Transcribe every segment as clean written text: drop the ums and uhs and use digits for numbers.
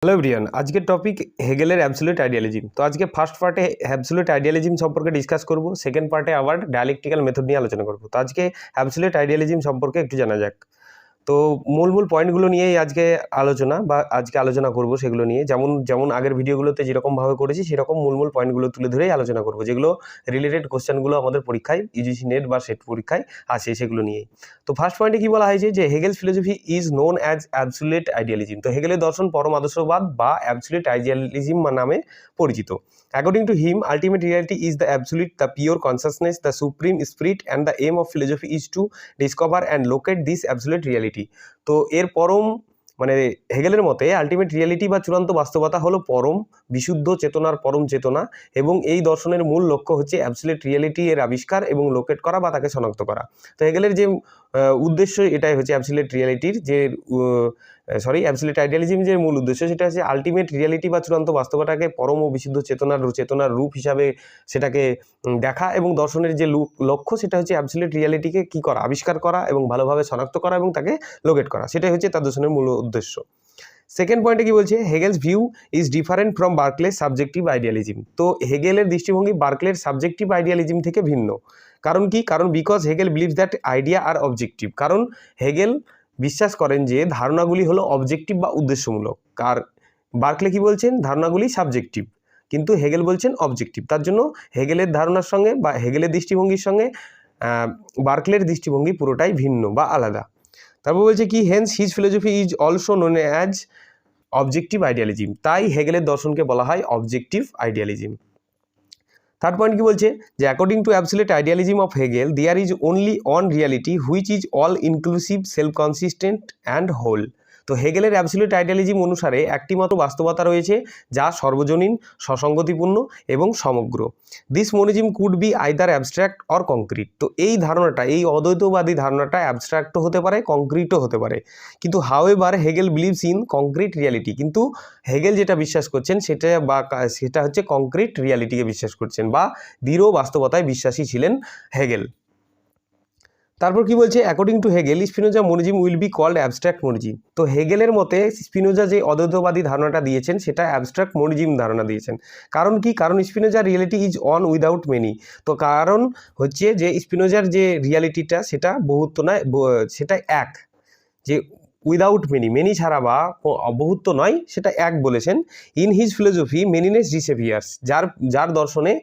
Hello everyone, আজকের topic হেগেলের absolute idealism. তো আজকে ফার্স্ট পার্টে অ্যাবসলিউট আইডিয়ালিজম সম্পর্কে ডিসকাস করব, সেকেন্ড পার্টে আবার ডায়ালেকটিক্যাল মেথড নিয়ে আলোচনা করব। তো আজকে অ্যাবসলিউট আইডিয়ালিজম সম্পর্কে একটু জানা যাক। তো মূল পয়েন্টগুলো নিয়েই আজকে আলোচনা করব, সেগুলো নিয়ে যেমন আগের ভিডিওগুলোতে যেরকমভাবে করেছি সেরকম মূল পয়েন্টগুলো তুলে ধরেই আলোচনা করব, যেগুলো রিলেটেড কোশ্চেনগুলো আমাদের পরীক্ষায় ইউজিসি নেট বা সেট পরীক্ষায় আসে, সেগুলো নিয়েই। তো ফার্স্ট পয়েন্টে কি বলা হয়েছে যে Hegel's philosophy is known as absolute idealism. তো হেগেলের দর্শন পরম আদর্শবাদ বা অ্যাবসলিউট আইডিয়ালিজম নামে পরিচিত। According to him, ultimate reality is the absolute, the pure consciousness, the supreme spirit, and the aim of philosophy is to discover and locate this absolute reality. তো এর পরম হেগেলের মতে আলটিমেট রিয়েলিটি বা চূড়ান্ত বাস্তবতা হলো পরম বিশুদ্ধ চেতনার পরম চেতনা, এবং এই দর্শনের মূল লক্ষ্য হচ্ছে অ্যাবসলিউট রিয়েলিটি এর আবিষ্কার এবং লোকেট করা বা তাকে শনাক্ত করা। তো হেগেলের যে উদ্দেশ্য, এটাই হচ্ছে অ্যাবসলিউট রিয়েলিটির যে অ্যাবসলিউট আইডিয়ালিজম যে মূল উদ্দেশ্য, সেটা হচ্ছে আলটিমেট রিয়েলিটি বা চূড়ান্ত বাস্তবতাকে পরম ও বিশুদ্ধ চেতনার রূপ হিসাবে সেটাকে দেখা, এবং দর্শনের যে লক্ষ্য সেটা হচ্ছে অ্যাবসলিউট রিয়েলিটিকে কী করা, আবিষ্কার করা এবং ভালোভাবে শনাক্ত করা এবং তাকে লোকেট করা। সেটাই হচ্ছে তার দর্শনের মূল উদ্দেশ্য। সেকেন্ড পয়েন্টে কি বলছে, Hegel's view is different from বার্কলের সাবজেক্টিভ আইডিয়ালিজম। তো হেগেলের দৃষ্টিভঙ্গি বার্কলের সাবজেক্টিভ আইডিয়ালিজম থেকে ভিন্ন। কারণ কি? কারণ because Hegel believes that idea are objective. কারণ হেগেল বিশ্বাস করেন যে ধারণাগুলি হলো অবজেক্টিভ বা উদ্দেশ্যমূলক। আর বার্কলে কি বলছেন, ধারণাগুলি সাবজেক্টিভ, কিন্তু হেগেল বলছেন অবজেক্টিভ। তার জন্য হেগেলের ধারণার সঙ্গে বা হেগেলের দৃষ্টিভঙ্গির সঙ্গে বার্কলের দৃষ্টিভঙ্গি পুরোটাই ভিন্ন বা আলাদা। তারপর বলছে কি, hence his philosophy is also known as objective idealism. তাই হেগেলের দর্শনকে বলা হয় অবজেক্টিভ আইডিয়ালিজম। থার্ড পয়েন্ট কি বলছে যে according to absolute idealism of Hegel there is only one reality which is all inclusive, self consistent and whole. তো হেগেলের absolute idealism অনুসারে একটি মাত্র বাস্তবতা রয়েছে যা সর্বজনীন, সসঙ্গতিপূর্ণ এবং সমগ্র। This monism could be either abstract or concrete. তো এই ধারণাটা, এই অদ্বৈতবাদী ধারণাটা অ্যাবস্ট্রাক্টও হতে পারে, কংক্রিটও হতে পারে। কিন্তু however Hegel believes in concrete reality. কিন্তু হেগেল যেটা বিশ্বাস করছেন সেটা হচ্ছে কংক্রিট রিয়ালিটিকে বিশ্বাস করছেন, বা দৃঢ় বাস্তবতায় বিশ্বাসী ছিলেন হেগেল। তারপর কি বলছে, according to Hegel Spinoza monism will be called abstract monism. তো হেগেলের মতে স্পিনোজা যে অদ্বৈতবাদী ধারণাটা দিয়েছেন সেটা অ্যাবস্ট্রাক্ট মনিজম ধারণা দিয়েছেন। কারণ কি? কারণ Spinoza reality is on without many. তো কারণ হচ্ছে যে স্পিনোজার যে রিয়ালিটিটা সেটা বহুত্ব নয়, সেটা এক, যে উইদাউট মেনি ছাড়া বা বহুত্ব নয়, সেটা এক বলেছেন। In his philosophy manyness disappears. যার দর্শনে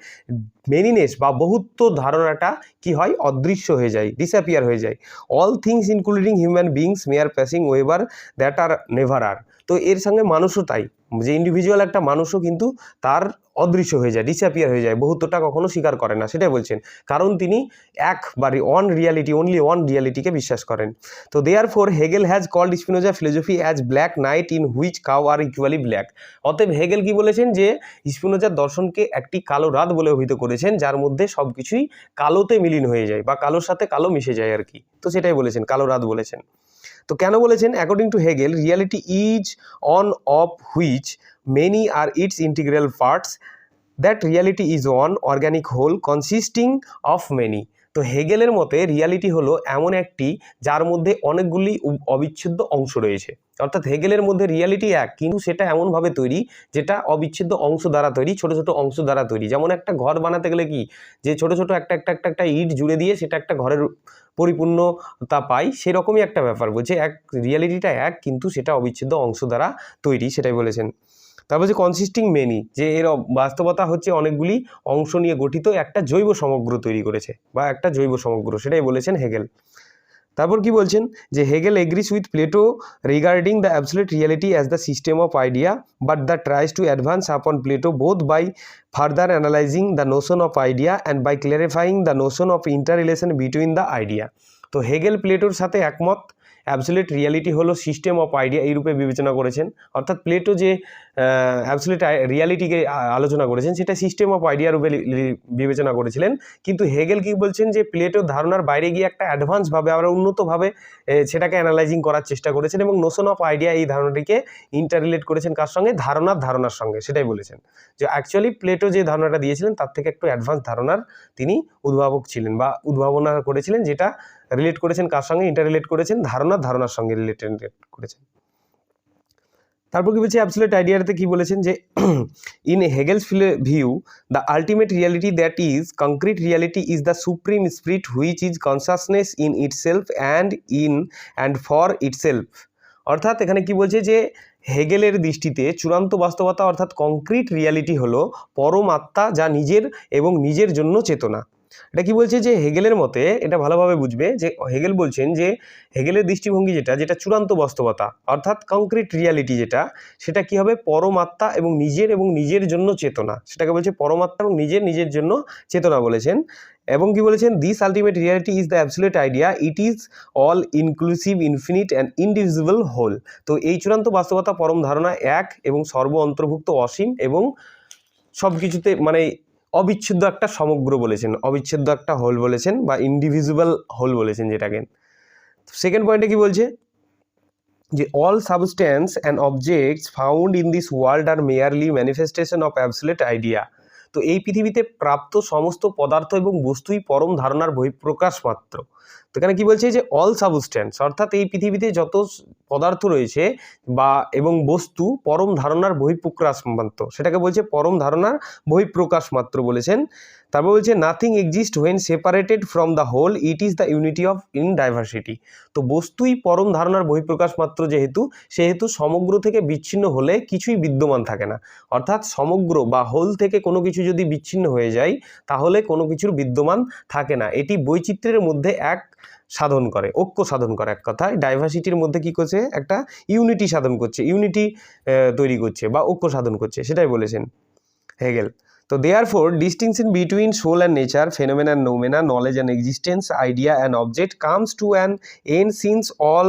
মেনিনেস বা বহুত্ব ধারণাটা কি হয়, অদৃশ্য হয়ে যায়, ডিসঅ্যাপিয়ার হয়ে যায়। All things including human beings mere passing waves that are never are. তো এর সঙ্গে মানুষও তাই, যে ইন্ডিভিজুয়াল একটা মানুষও কিন্তু তার অদৃশ্য হয়ে যায়, ডিসঅ্যাপিয়ার হয়ে যায়, বহুত্বটা কখনো স্বীকার করে না, সেটাই বলছেন। কারণ তিনি একবারই অনলি ওয়ান রিয়ালিটিকে বিশ্বাস করেন। তো therefore Hegel has called Spinoza philosophy as black night in which cow are equally black. অতএব হেগেল কি বলেছেন, যে স্পিনোজার দর্শনকে একটি কালো রাত বলে অভিহিত করেছেন, যার মধ্যে সব কিছুই কালোতে মিলিন হয়ে যায় বা কালোর সাথে কালো মিশে যায় আর কি। তো সেটাই বলেছেন, কালো রাত বলেছেন। তো কেন বলেছেন? According to Hegel reality is one of which many are its integral parts, that reality is one organic whole consisting of many. তো হেগেলের মতে রিয়ালিটি হলো এমন একটি যার মধ্যে অনেকগুলি অবিচ্ছেদ্য অংশ রয়েছে। অর্থাৎ হেগেলের মধ্যে রিয়ালিটি এক, কিন্তু সেটা এমনভাবে তৈরি যেটা অবিচ্ছেদ্য অংশ দ্বারা তৈরি, ছোট ছোট অংশ দ্বারা তৈরি। যেমন একটা ঘর বানাতে গেলে কি, যে ছোট ছোট একটা ইট জুড়ে দিয়ে সেটা একটা ঘরের পরিপূর্ণতা পাই, সেরকমই একটা ব্যাপার বলছে। রিয়ালিটিটা এক, কিন্তু সেটা অবিচ্ছেদ্য অংশ দ্বারা তৈরি, সেটাই বলেছেন। তারপর যে কনসিস্টিং মেনি, যে এর বাস্তবতা হচ্ছে অনেকগুলি অংশ নিয়ে গঠিত একটা জৈব সমগ্র তৈরি করেছে, বা একটা জৈব সমগ্র, সেটাই বলেছেন হেগেল। তারপর কি বলছেন, যে Hegel agrees with Plato regarding the absolute reality as the system of idea, but the tries to advance upon Plato both by further analysing the notion of idea and by clarifying the notion of interrelation between the idea. তো Hegel প্লেটোর সাথে একমত, absolute reality হলো system of idea এই রূপে বিবেচনা করেছেন। অর্থাৎ প্লেটো যে অ্যাবসলিউট রিয়ালিটিকে আলোচনা করেছেন সেটা সিস্টেম অফ আইডিয়া রূপে বিবেচনা করেছিলেন। কিন্তু হেগেল কি বলছেন, যে প্লেটোর ধারণার বাইরে গিয়ে একটা অ্যাডভান্সভাবে, আবার উন্নতভাবে সেটাকে অ্যানালাইজিং করার চেষ্টা করেছেন, এবং নোশন অফ আইডিয়া এই ধারণাটিকে ইন্টার রিলেট করেছেন কার সঙ্গে, ধারণার সঙ্গে, সেটাই বলেছেন। যে অ্যাকচুয়ালি প্লেটো যে ধারণাটা দিয়েছিলেন তার থেকে একটু অ্যাডভান্স ধারণার তিনি উদ্ভাবক ছিলেন বা উদ্ভাবনা করেছিলেন, যেটা রিলেট করেছেন কার সঙ্গে, ইন্টার রিলেট করেছেন ধারণার সঙ্গে রিলেটেড করেছেন। তারপর কি বলছে অ্যাবসলিউট আইডিয়াতে কি বলেছেন যে in Hegel's view the ultimate reality that is concrete reality is the supreme spirit which is consciousness in itself and for itself. অর্থাৎ এখানে কি বলছে যে হেগেলের দৃষ্টিতে চূড়ান্ত বাস্তবতা অর্থাৎ কংক্রিট রিয়ালিটি হলো পরম আত্মা যা নিজের এবং নিজের জন্য চেতনা। এটা কি বলছে যে হেগেলের মতে, এটা ভালোভাবে বুঝবে যে হেগেল বলছেন যে হেগেলের দৃষ্টিভঙ্গি যেটা চূড়ান্ত বাস্তবতা অর্থাৎ কংক্রিট রিয়ালিটি সেটা কি হবে পরমাত্মা এবং নিজের জন্য চেতনা, সেটাকে বলছে পরমাত্মা এবং নিজের জন্য চেতনা বলেছেন। এবং কি বলেছেন this ultimate reality is the absolute idea, it is all inclusive infinite and indivisible whole. তো এই চূড়ান্ত বাস্তবতা পরম ধারণা এক এবং সর্ব অন্তর্ভুক্ত অসীম এবং সব কিছুতে মানে অবিচ্ছেদ্য একটা সমগ্র বলেছেন, অবিচ্ছেদ্য একটা হোল বলেছেন বা ইনডিভিজিবল হোল বলেছেন যেটাকে। সেকেন্ড পয়েন্টে কি বলছে যে all substance and objects found in this world are merely manifestation of absolute idea. তো এই পৃথিবীতে প্রাপ্ত সমস্ত পদার্থ এবং বস্তুই পরম ধারণার বহিঃপ্রকাশ মাত্র। তো এখানে কি বলছে যে অল সাবস্ট্যান্স অর্থাৎ এই পৃথিবীতে যত পদার্থ রয়েছে এবং বস্তু পরম ধারণার বহিঃপ্রকাশ মাত্র, সেটাকে বলছে পরম ধারণার বহিঃপ্রকাশ মাত্র বলেছেন। তারপর বলছে nothing exist when separated from the whole, it is the unity of in diversity. তো বস্তুই পরম ধারণার বহিঃপ্রকাশ মাত্র সেহেতু সমগ্র থেকে বিচ্ছিন্ন হলে কিছুই বিদ্যমান থাকে না। অর্থাৎ সমগ্র বা হোল থেকে কোনো কিছু যদি বিচ্ছিন্ন হয়ে যায় তাহলে কোনো কিছুর বিদ্যমান থাকে না। এটি বৈচিত্র্যের মধ্যে এক সাধন করে, ঐক্য সাধন করে, এক কথায় ডাইভার্সিটির মধ্যে কি করছে একটা ইউনিটি সাধন করছে, ইউনিটি তৈরি করছে বা ঐক্য সাধন করছে, সেটাই বলেছেন Hegel. So therefore, distinction between soul and nature, phenomena and noumena, knowledge and existence, idea and object comes to an end since all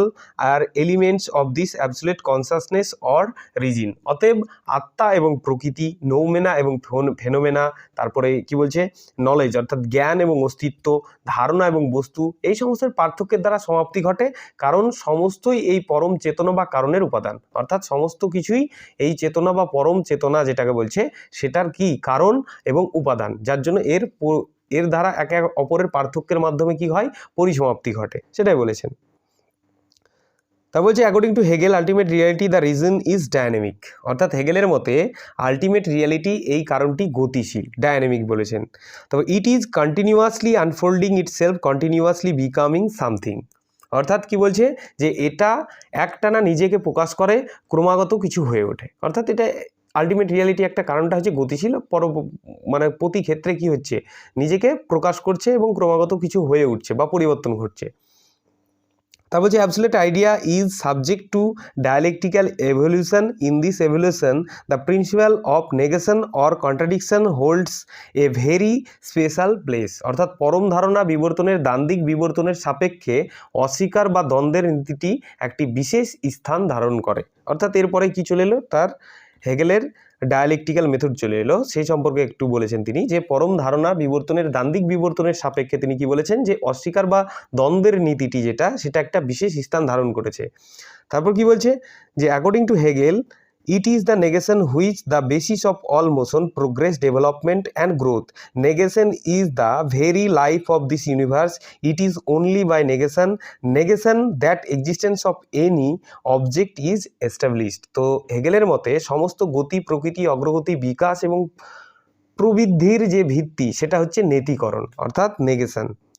are elements of this absolute consciousness or region. অতএব আত্মা এবং প্রকৃতি, নৌমেনা এবং phenomena, তারপরে কি বলছে knowledge অর্থাৎ জ্ঞান এবং অস্তিত্ব, ধারণা এবং বস্তু, এই সমস্ত পার্থক্যের দ্বারা সমাপ্তি ঘটে, কারণ সমস্তই এই পরম চেতনা বা কারণের উপাদান। অর্থাৎ সমস্ত কিছুই এই চেতনা বা পরম চেতনা যেটাকে বলছে সেটার কি কারণ এবং উপাদান, যার জন্য এর দ্বারা একে অপরের পার্থক্যের মাধ্যমে কি হয় পরিসমাপ্তি ঘটে, সেটাই বলেছেন। তা বলছে according to Hegel ultimate reality the reason is dynamic. অর্থাৎ হেগেলের মতে আলটিমেট রিয়ালিটি এই কারণটি গতিশীল, ডায়নামিক বলেছেন। তবে it is continuously unfolding itself, continuously becoming something. অর্থাৎ কি বলছে যে এটা একটানা নিজেকে প্রকাশ করে, ক্রমাগত কিছু হয়ে ওঠে। অর্থাৎ এটা আলটিমেট রিয়ালিটি একটা কারণটা হচ্ছে গতিশীল, মানে প্রতি ক্ষেত্রে কি হচ্ছে নিজেকে প্রকাশ করছে এবং ক্রমাগত কিছু হয়ে উঠছে বা পরিবর্তন ঘটছে। তা বলছে absolute idea is subject to dialectical evolution. In this evolution the principal of negation or contradiction holds a very special place. অর্থাৎ পরম ধারণা বিবর্তনের দ্বান্দ্বিক বিবর্তনের সাপেক্ষে অস্বীকার বা দ্বন্দ্বের নীতিটি একটি বিশেষ স্থান ধারণ করে। অর্থাৎ এরপরে কি চলে এলো তার হেগেলের ডায়ালেকটিক্যাল মেথড চলে এলো, সেই সম্পর্কে একটু বলেছেন তিনি যে পরম ধারণা বিবর্তনের দ্বান্দ্বিক বিবর্তনের সাপেক্ষে তিনি কি বলেছেন যে অস্বীকার বা দ্বন্দ্বের নীতিটি সেটা একটা বিশেষ স্থান ধারণ করেছে। তারপর কি বলছে যে according to Hegel it is the negation which the basis of all motion, progress, development and growth. Negation is the very life of this universe. It is only by negation that existence of any object is established. তো হেগেলের মতে সমস্ত গতি, প্রকৃতি, অগ্রগতি, বিকাশ এবং প্রবৃদ্ধির যে ভিত্তি সেটা হচ্ছে নেতিকরণ অর্থাৎ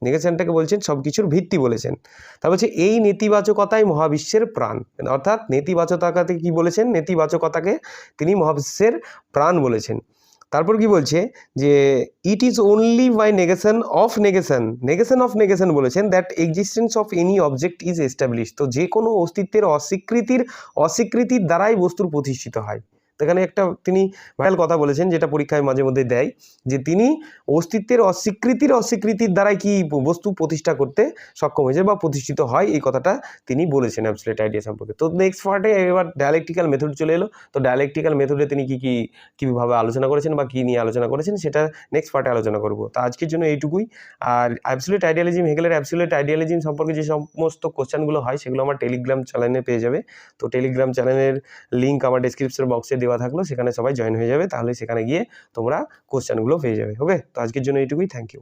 নেগেশনটাকে বলছেন সব কিছুর ভিত্তি বলেছেন। তার বলছে এই নেতিবাচকতাই মহাবিশ্বের প্রাণ। অর্থাৎ নেতিবাচকতাকে কি বলেছেন, নেতিবাচকতাকে তিনি মহাবিশ্বের প্রাণ বলেছেন। তারপর কি বলছে যে it is only by negation of negation বলেছেন that existence of any object is established. তো যে কোনো অস্তিত্বের অস্বীকৃতির দ্বারাই বস্তুর প্রতিষ্ঠিত হয়। তো এখানে একটা তিনি ভাইরাল কথা বলেছেন যেটা পরীক্ষায় মাঝে মধ্যে দেয়, যে তিনি অস্তিত্বের অস্বীকৃতির দ্বারাই কি বস্তু প্রতিষ্ঠা করতে সক্ষম হয়েছে বা প্রতিষ্ঠিত হয়, এই কথাটা তিনি বলেছেন অ্যাবসলিউট আইডিয়া সম্পর্কে। তো নেক্সট পার্টে এবার ডায়ালেকটিক্যাল মেথড চলে এলো। তো ডায়ালেকটিক্যাল মেথডে তিনি কীভাবে আলোচনা করেছেন বা কী নিয়ে আলোচনা করেছেন সেটা নেক্সট পার্টে আলোচনা করব। তো আজকের জন্য এইটুকুই। আর অ্যাবসলিউট আইডিয়ালিজম, হেগেলের অ্যাবসলিউট আইডিয়ালিজম সম্পর্কে যে সমস্ত কোশ্চেনগুলো হয় সেগুলো আমার টেলিগ্রাম চ্যানেলে পেয়ে যাবে। তো টেলিগ্রাম চ্যানেলের লিঙ্ক আমার ডেসক্রিপশন বক্সে দেওয়া থাকলো, সেখানে সবাই জয়েন হয়ে যাবে, তাহলে সেখানে গিয়ে তোমরা কোশ্চেনগুলো পেয়ে যাবে। ওকে, তো আজকের জন্য এইটুকুই। Thank you.